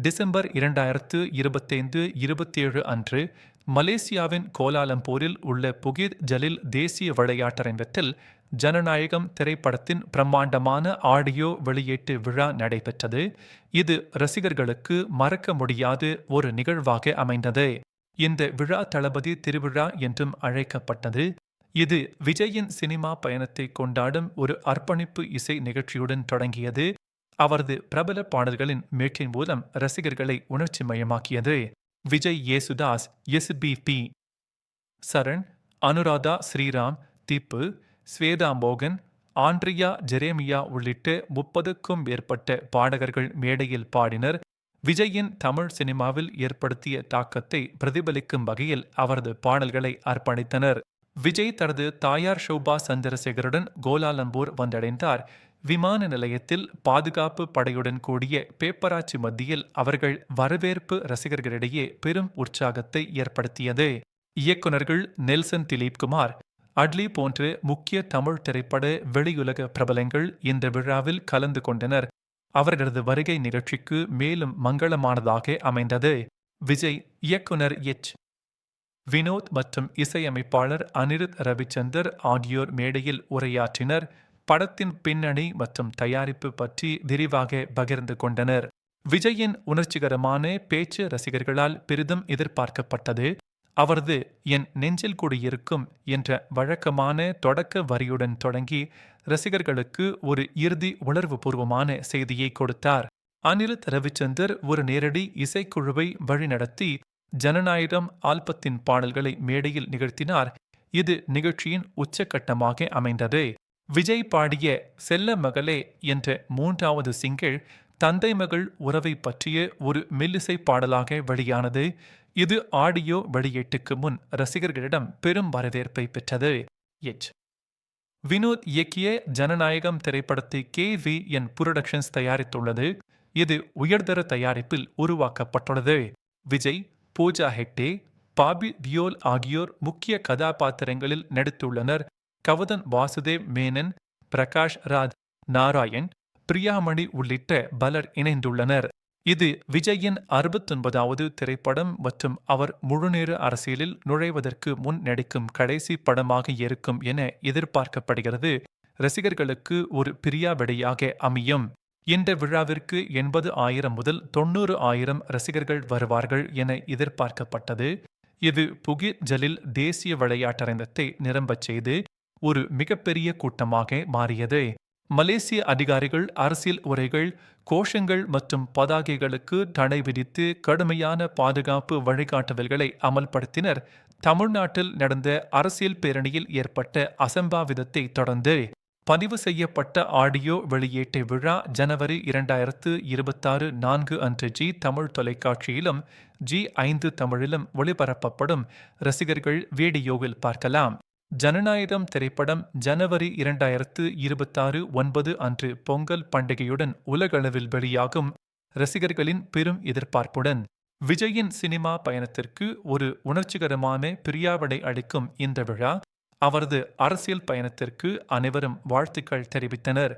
December 2025-27 அன்று மலேசியாவின் கோலாலம்பூரில் உள்ள புகித் ஜலில் தேசிய விளையாட்டரங்கத்தில் ஜனநாயகம் திரைப்படத்தின் பிரம்மாண்டமான ஆடியோ வெளியீட்டு விழா நடைபெற்றது. இது ரசிகர்களுக்கு மறக்க முடியாத ஒரு நிகழ்வாக அமைந்தது. இந்த விழா தளபதி திருவிழா என்றும் அழைக்கப்பட்டது. இது விஜயின் சினிமா பயணத்தை கொண்டாடும் ஒரு அர்ப்பணிப்பு இசை நிகழ்ச்சியுடன் தொடங்கியது. அவரது பிரபல பாடல்களின் மேற்றின் மூலம் ரசிகர்களை உணர்ச்சி மயமாக்கியது. விஜய், யேசுதாஸ், எஸ்.பி.பி. சரண், அனுராதா ஸ்ரீராம், திப்பு, ஸ்வேதா மோகன், ஆண்ட்ரியா ஜெரேமியா உள்ளிட்ட 30க்கும் மேற்பட்ட பாடகர்கள் மேடையில் பாடினர். விஜயின் தமிழ் சினிமாவில் ஏற்படுத்திய தாக்கத்தை பிரதிபலிக்கும் வகையில் அவரது பாடல்களை அர்ப்பணித்தனர். விஜய் தனது தாயார் ஷோபா சந்திரசேகருடன் கோலாலம்பூர் வந்தடைந்தார். விமான நிலையத்தில் பாதுகாப்பு படையுடன் கூடிய பேப்பராச்சி மத்தியில் அவர்கள் வரவேற்பு ரசிகர்களிடையே பெரும் உற்சாகத்தை ஏற்படுத்தியது. இயக்குநர்கள் நெல்சன் திலீப்குமார், அட்லி போன்ற முக்கிய தமிழ் திரைப்பட வெளியுலக பிரபலங்கள் இந்த விழாவில் கலந்து கொண்டனர். அவர்களது வருகை நிகழ்ச்சிக்கு மேலும் மங்களமானதாக அமைந்தது. விஜய், இயக்குனர் எச். வினோத் மற்றும் இசையமைப்பாளர் அனிருத் ரவிச்சந்தர் ஆகியோர் மேடையில் உரையாற்றினர். படத்தின் பின்னணி மற்றும் தயாரிப்பு பற்றி விரிவாக பகிர்ந்து கொண்டனர். விஜயின் உணர்ச்சிகரமான பேச்சு ரசிகர்களால் பெரிதும் எதிர்பார்க்கப்பட்டது. அவரது என் நெஞ்சில் குடியிருக்கும் என்ற வழக்கமான தொடக்க வரியுடன் தொடங்கி ரசிகர்களுக்கு ஒரு இறுதி உணர்வுபூர்வமான செய்தியை கொடுத்தார். அனிருத் ரவிச்சந்தர் ஒரு நேரடி இசைக்குழுவை வழிநடத்தி ஜனநாயகம் ஆல்பத்தின் பாடல்களை மேடையில் நிகழ்த்தினார். இது நிகழ்ச்சியின் உச்சக்கட்டமாக அமைந்தது. விஜய் பாடிய செல்ல மகளே என்ற 3வது சிங்கிள் தந்தை மகள் உறவை பற்றிய ஒரு மெல்லிசை பாடலாக வெளியானது. இது ஆடியோ வெளியீட்டுக்கு முன் ரசிகர்களிடம் பெரும் வரவேற்பை பெற்றது. எச். வினோத் இயக்கிய ஜனநாயகம் திரைப்படத்தை KVN புரொடக்ஷன்ஸ் தயாரித்துள்ளது. இது உயர்தர தயாரிப்பில் உருவாக்கப்பட்டுள்ளது. விஜய், பூஜா ஹெக்டே, பாபி தியோல் ஆகியோர் முக்கிய கதாபாத்திரங்களில் நடித்துள்ளனர். கவதன் வாசுதேவ் மேனன், பிரகாஷ் ராஜ், நாராயண், பிரியாமணி உள்ளிட்ட பலர் இணைந்துள்ளனர். இது விஜயின் 69வது திரைப்படம் மற்றும் அவர் முழுநேர அரசியலில் நுழைவதற்கு முன் நடிக்கும் கடைசி படமாக இருக்கும் என எதிர்பார்க்கப்படுகிறது. ரசிகர்களுக்கு ஒரு பிரியாவிடையாக அமையும். இந்த விழாவிற்கு 80,000 முதல் 90,000 ரசிகர்கள் வருவார்கள் என எதிர்பார்க்கப்பட்டது. இது புகித் ஜலில் தேசிய விளையாட்டரங்கத்தை நிரம்பச் செய்து ஒரு மிகப்பெரிய கூட்டமாக மாறியது. மலேசிய அதிகாரிகள் அரசியல் உரைகள், கோஷங்கள் மற்றும் பதாகைகளுக்கு தடை விதித்து கடுமையான பாதுகாப்பு வழிகாட்டுதல்களை அமல்படுத்தினர். தமிழ்நாட்டில் நடந்த அரசியல் பேரணியில் ஏற்பட்ட அசம்பாவிதத்தை தொடர்ந்து பதிவு செய்யப்பட்ட ஆடியோ வெளியீட்டு விழா ஜனவரி 2026 4 அன்று ஜி தமிழ் தொலைக்காட்சியிலும் G5 தமிழிலும் ஒளிபரப்பப்படும். ரசிகர்கள் வீடியோவில் பார்க்கலாம். ஜனநாயகம் திரைப்படம் ஜனவரி 2026 9 அன்று பொங்கல் பண்டிகையுடன் உலகளவில் வெளியாகும். ரசிகர்களின் பெரும் எதிர்பார்ப்புடன் விஜயின் சினிமா பயணத்திற்கு ஒரு உணர்ச்சிகரமான பிரியாவிடை அளிக்கும் இந்த விழா அவரது அரசியல் பயணத்திற்கு அனைவரும் வாழ்த்துக்கள் தெரிவித்தனர்.